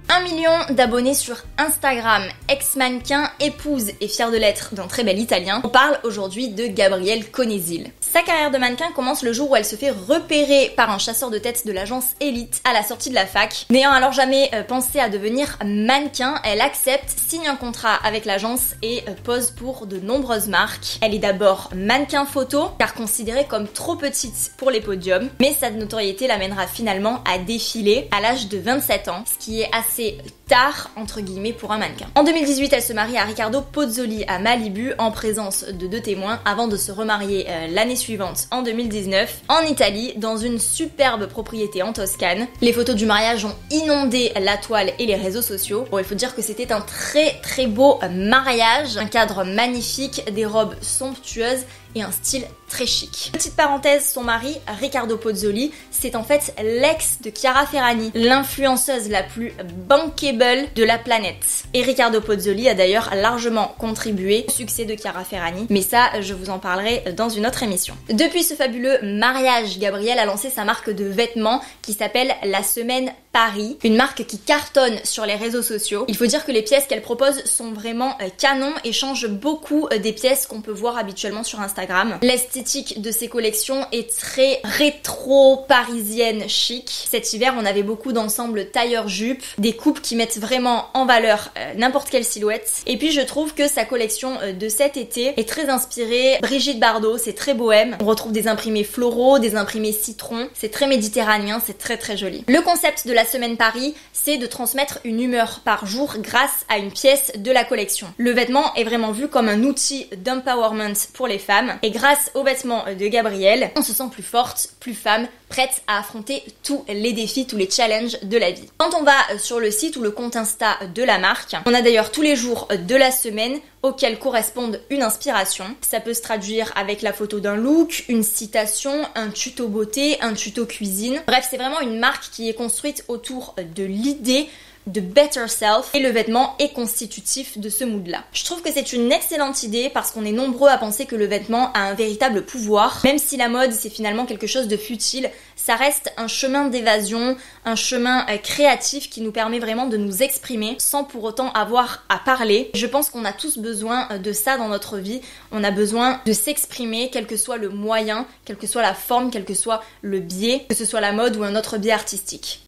1 million d'abonnés sur Instagram, ex-mannequin, épouse et fière de l'être d'un très bel italien. On parle aujourd'hui de Gabrielle Conesil. Sa carrière de mannequin commence le jour où elle se fait repérer par un chasseur de tête de l'agence Elite à la sortie de la fac. N'ayant alors jamais pensé à devenir mannequin, elle accepte, signe un contrat avec l'agence et pose pour de nombreuses marques. Elle est d'abord mannequin photo, car considérée comme trop petite pour les podiums, mais sa notoriété l'amènera finalement à défiler à l'âge de 27 ans, ce qui est assez tard entre guillemets pour un mannequin. En 2018, elle se marie à Riccardo Pozzoli à Malibu en présence de 2 témoins avant de se remarier l'année suivante en 2019 en Italie dans une superbe propriété en Toscane. Les photos du mariage ont inondé la toile et les réseaux sociaux. Bon, il faut dire que c'était un très beau mariage, un cadre magnifique, des robes somptueuses et un style très chic. Petite parenthèse, son mari, Riccardo Pozzoli, c'est en fait l'ex de Chiara Ferragni, l'influenceuse la plus bankable de la planète. Et Riccardo Pozzoli a d'ailleurs largement contribué au succès de Chiara Ferragni, mais ça, je vous en parlerai dans une autre émission. Depuis ce fabuleux mariage, Gabrielle a lancé sa marque de vêtements qui s'appelle La Semaine Paris, une marque qui cartonne sur les réseaux sociaux. Il faut dire que les pièces qu'elle propose sont vraiment canon et changent beaucoup des pièces qu'on peut voir habituellement sur Instagram. L'esthétique de ces collections est très rétro parisienne chic. Cet hiver, on avait beaucoup d'ensembles tailleur-jupe, des coupes qui mettent vraiment en valeur n'importe quelle silhouette. Et puis je trouve que sa collection de cet été est très inspirée Brigitte Bardot, c'est très bohème. On retrouve des imprimés floraux, des imprimés citron, c'est très méditerranéen, c'est très joli. Le concept de la Semaine Paris, c'est de transmettre une humeur par jour grâce à une pièce de la collection. Le vêtement est vraiment vu comme un outil d'empowerment pour les femmes et grâce aux vêtements de Gabrielle, on se sent plus forte, plus femme, prête à affronter tous les défis, tous les challenges de la vie. Quand on va sur le site ou le compte Insta de la marque, on a d'ailleurs tous les jours de la semaine auxquels correspondent une inspiration. Ça peut se traduire avec la photo d'un look, une citation, un tuto beauté, un tuto cuisine. Bref, c'est vraiment une marque qui est construite autour de l'idée de better self et le vêtement est constitutif de ce mood-là. Je trouve que c'est une excellente idée parce qu'on est nombreux à penser que le vêtement a un véritable pouvoir. Même si la mode c'est finalement quelque chose de futile, ça reste un chemin d'évasion, un chemin créatif qui nous permet vraiment de nous exprimer sans pour autant avoir à parler. Je pense qu'on a tous besoin de ça dans notre vie. On a besoin de s'exprimer, quel que soit le moyen, quelle que soit la forme, quel que soit le biais, que ce soit la mode ou un autre biais artistique.